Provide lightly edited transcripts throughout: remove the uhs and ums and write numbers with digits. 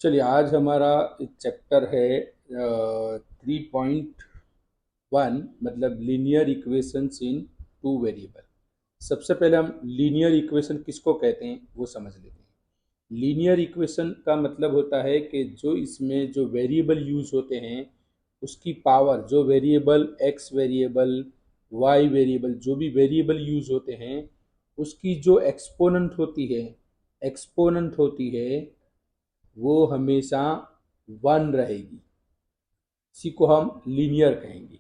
चलिए, आज हमारा चैप्टर है 3.1, मतलब linear equations in two variable. सबसे पहले हम लीनियर इक्वेशन किसको कहते हैं वो समझ लेते हैं। लीनियर इक्वेशन का मतलब होता है कि जो इसमें जो वेरिएबल यूज होते हैं उसकी पावर, जो variable x variable, y variable, जो भी वेरिएबल यूज होते हैं उसकी जो एक्सपोनेंट होती है वो हमेशा वन रहेगी। इसी को हम लीनियर कहेंगे।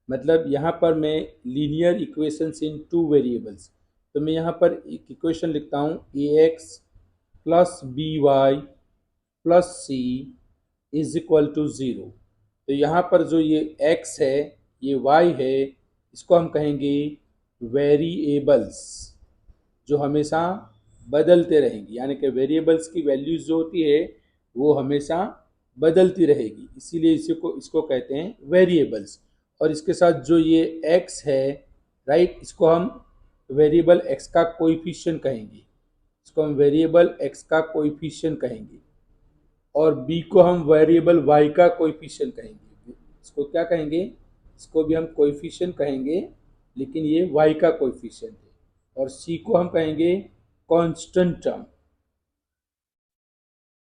मतलब यहाँ पर मैं linear equations in two variables, तो मैं यहाँ पर एक इक्वेशन लिखता हूँ a x plus b y plus c is equal to zero. तो यहाँ पर जो ये x है, ये y है, इसको हम कहेंगे वेरिएबल्स, जो हमेशा बदलते रहेंगी। यानी कि वेरिएबल्स की वैल्यूज जो होती है वो हमेशा बदलती रहेगी, इसीलिए इसको कहते हैं वेरिएबल्स। और इसके साथ जो ये x है, राइट, इसको हम वेरिएबल x का कोएफिशिएंट कहेंगे। इसको हम वेरिएबल x का कोएफिशिएंट कहेंगे। और b को हम वेरिएबल y का कोएफिशिएंट कहेंगे। इसको क्या कहेंगे? इसको भी हम कोएफिशिएंट कहेंगे, लेकिन ये y का कोएफिशिएंट है। और c को हम कहेंगे कांस्टेंट टर्म,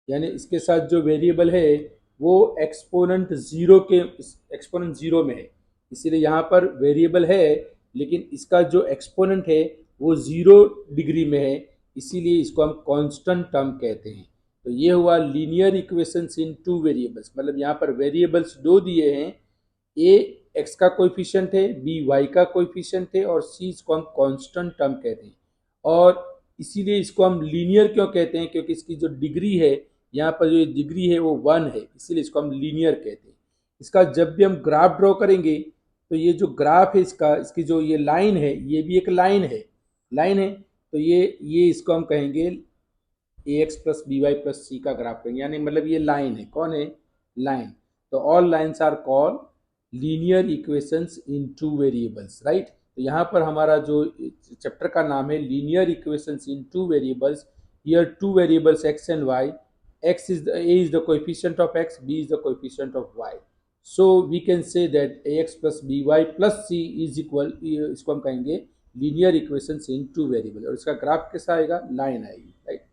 यानी इसके साथ जो वेरिएबल है वो एक्सपोनेंट जीरो में है, इसीलिए यहाँ पर वेरिएबल है लेकिन इसका जो एक्सपोनेंट है वो 0 डिग्री में है, इसीलिए इसको हम कांस्टेंट टर्म कहते हैं। तो ये हुआ linear equations in two variables. मतलब यहाँ पर वेरिएबल्स दो दिए हैं, ए एक्स का कोएफिशिएंट है, बी वाई का कोएफिशिएंट है, और सी इसको हम कांस्टेंट टर्म कहते हैं। और इसीलिए इसको हम लीनियर क्यों कहते हैं? क्योंकि इसकी जो डिग्री है, यहाँ पर जो डिग्री है वो 1 है, इसीलिए इसको हम लीनियर कहते हैं। इसका जब भी हम ग्राफ ड्रॉ करेंगे तो ये जो ग्राफ है इसका, इसकी जो ये लाइन है, ये भी एक लाइन है। तो ये इसको हम कहेंगे a x plus b y plus c का ग्राफ करेंगे, यानी मतलब ये लाइन है। कौन है? लाइन। तो all lines are called linear equations in two variables, right. तो यहाँ पर हमारा जो चैप्टर का नाम है linear equations in two variables. Here two variables x and y, x is the a is the coefficient of x, b is the coefficient of y. So we can say that ax plus by plus c is equal, इसको हम कहेंगे linear equations in two variable. और इसका graph कैसा आएगा? Line आएगी, right.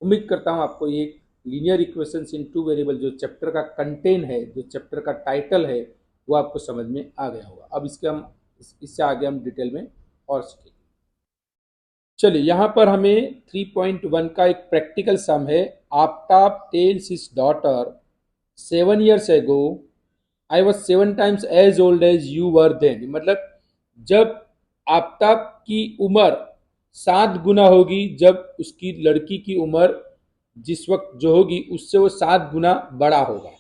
उम्मीद करता हूँ आपको ये linear equations in two variable जो चैप्टर का कंटेंट है, जो चैप्टर का टाइटल है, वो आपको समझ में आ गया होगा। अब इससे आगे हम डिटेल में और सीखेंगे। चलिए, यहाँ पर हमें 3.1 का एक प्रैक्टिकल सम है। Aftab tells his daughter 7 years ago I was 7 times as old as you were then. मतलब जब आफ्ताब की उम्र 7 गुना होगी, जब उसकी लड़की की उम्र जिस वक्त जो होगी उससे वो 7 गुना बड़ा होगा,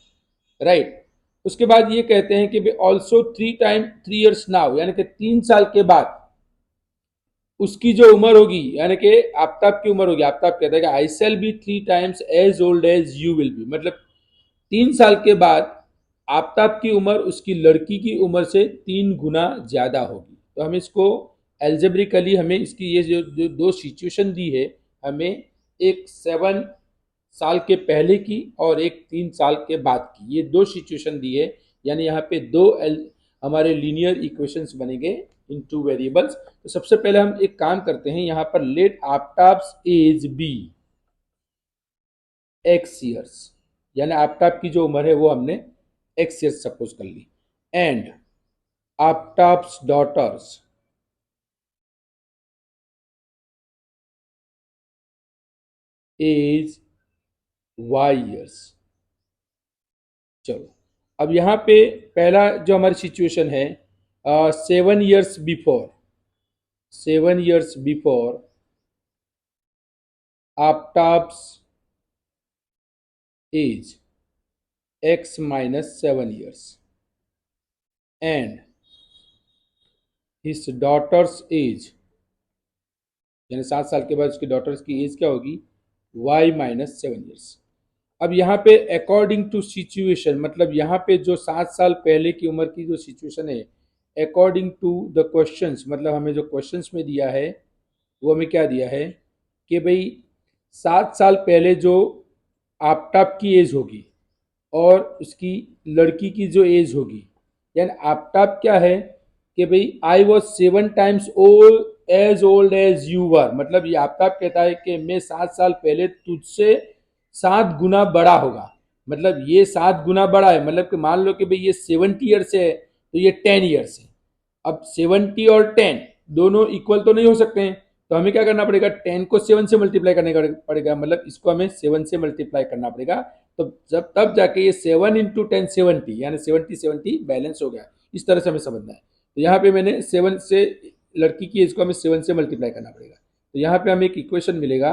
राइट। उसके बाद ये कहते हैं कि ऑल्सो 3 years नाउ, यानी कि 3 साल के बाद उसकी जो उम्र होगी, यानी कि आफ्ताब की उम्र होगी। आफ्ताब कहता है कि I shall be 3 times as old as you will be. मतलब 3 साल के बाद आफ्ताब की उम्र उसकी लड़की की उम्र से 3 गुना ज्यादा होगी। तो हमें इसको एल्जेब्रिकली, हमें इसकी ये जो दो सिचुएशन दी है, हमें एक 7 साल के पहले की और एक 3 साल के बाद की, ये दो सिचुएशन दी है। यानी यहाँ पे हमारे लीनियर इक्वेशंस बनेंगे इन टू वेरिएबल्स। तो सबसे पहले हम एक काम करते हैं, यहाँ पर let Aftab's age be x years, यानी आफ्ताब की जो उम्र है वो हमने एक्स ईयर्स सपोज कर ली। And Aftab's daughter's age y years. चलो, अब यहाँ पे पहला जो हमारी सिचुएशन है, 7 years before Aftab's age x minus 7 years and his daughter's age, यानी 7 साल के बाद उसकी डॉटर्स की एज क्या होगी? y minus 7 years। अब यहाँ पे अकॉर्डिंग टू सिचुएशन, मतलब यहाँ पे जो 7 साल पहले की उम्र की जो सिचुएशन है, अकॉर्डिंग टू द क्वेश्चंस, मतलब हमें जो क्वेश्चंस में दिया है वो हमें क्या दिया है कि भाई 7 साल पहले जो आफ्ताब की एज होगी और उसकी लड़की की जो एज होगी, यानी आफ्ताब क्या है कि भाई आई was 7 times old age you वर, मतलब ये आफ्ताब कहता है कि मैं 7 साल पहले तुझसे 7 गुना बड़ा होगा। मतलब ये 7 गुना बड़ा है, मतलब कि मान लो कि भाई ये 70 ईयर्स है तो ये 10 ईयर्स है। अब 70 और 10 दोनों इक्वल तो नहीं हो सकते हैं, तो हमें क्या करना पड़ेगा, 10 को 7 से मल्टीप्लाई करने पड़ेगा, मतलब इसको हमें 7 से मल्टीप्लाई करना पड़ेगा। तो जब तब जाके ये 7 × 10 70, यानी 70 बैलेंस हो गया। इस तरह से हमें समझना है। तो यहाँ पे मैंने 7 से लड़की की एज को हमें 7 से मल्टीप्लाई करना पड़ेगा। तो यहाँ पे हमें एक इक्वेशन मिलेगा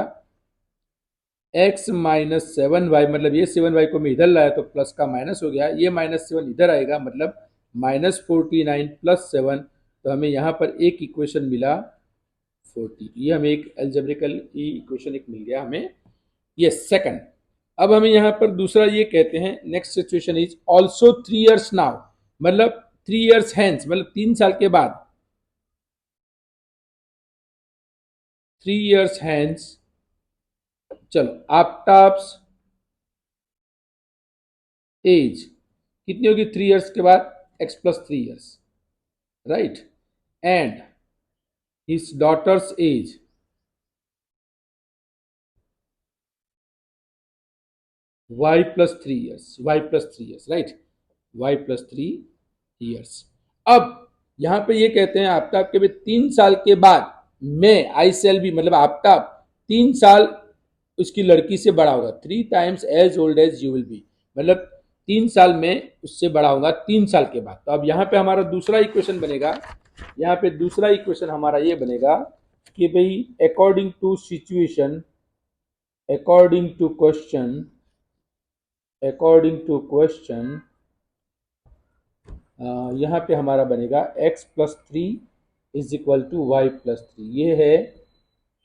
x - 7y, मतलब ये 7y को मैं इधर लाया तो प्लस का माइनस हो गया, ये -7 इधर आएगा, मतलब -49 + 7। तो हमें यहाँ पर एक इक्वेशन मिला 40। ये हमें एक एल्जेब्रिकल इक्वेशन एक मिल गया हमें, ये सेकंड। अब हमें यहाँ पर दूसरा ये कहते हैं, next situation is also 3 years now, मतलब 3 ईयर्स हैंस, मतलब 3 साल के बाद, 3 ईयर्स हैंस। चलो आफ्टाब्स एज कितनी होगी 3 ईयर्स के बाद, x + 3 years, right. And his daughters as, y + 3 years, right, y + 3 years. अब यहाँ पे ये कहते हैं आफ्ताब के भी 3 साल के बाद मैं आई सेल भी, मतलब आफ्ताब 3 साल उसकी लड़की से बड़ा होगा, 3 times age old as you will be, मतलब 3 साल में उससे बड़ा होगा 3 साल के बाद। तो अब यहाँ पे हमारा दूसरा इक्वेशन बनेगा, यहाँ पे दूसरा इक्वेशन हमारा ये बनेगा कि भाई according to situation, according to question, according to question, यहाँ पे हमारा बनेगा x + 3 = y + 3। ये है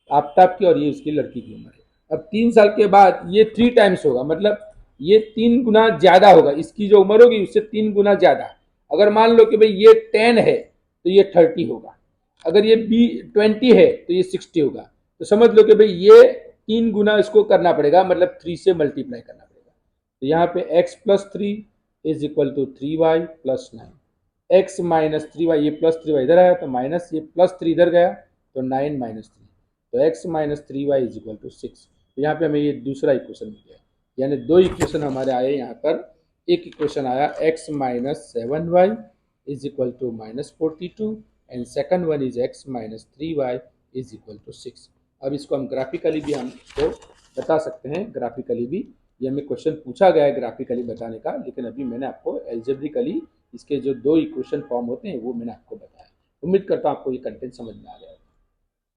आफ्ताब की और ये उसकी लड़की की उम्र है। अब 3 साल के बाद ये 3 टाइम्स होगा, मतलब ये 3 गुना ज्यादा होगा, इसकी जो उम्र होगी उससे 3 गुना ज्यादा। अगर मान लो कि भाई ये 10 है तो ये 30 होगा, अगर ये 20 है तो ये 60 होगा। तो समझ लो कि भाई ये 3 गुना इसको करना पड़ेगा, मतलब 3 से मल्टीप्लाई करना पड़ेगा। तो यहाँ पे x + 3 = 3y + 9, x - 3y, ये +3y इधर आया तो माइनस, ये +3 इधर गया तो 9 - 3, तो x - 3y = 6। तो यहाँ पे हमें ये दूसरा इक्वेशन मिल गया, यानी 2 इक्वेशन हमारे आए यहाँ पर। एक इक्वेशन आया x - 7y = -42 and second one is x - 3y = 6। अब इसको हम ग्राफिकली भी हम इसको बता सकते हैं, ग्राफिकली भी। ये हमें क्वेश्चन पूछा गया है ग्राफिकली बताने का, लेकिन अभी मैंने आपको एल्जेब्रिकली इसके जो 2 इक्वेशन फॉर्म होते हैं वो मैंने आपको बताया। उम्मीद करता हूँ आपको ये कंटेंट समझ में आ गया।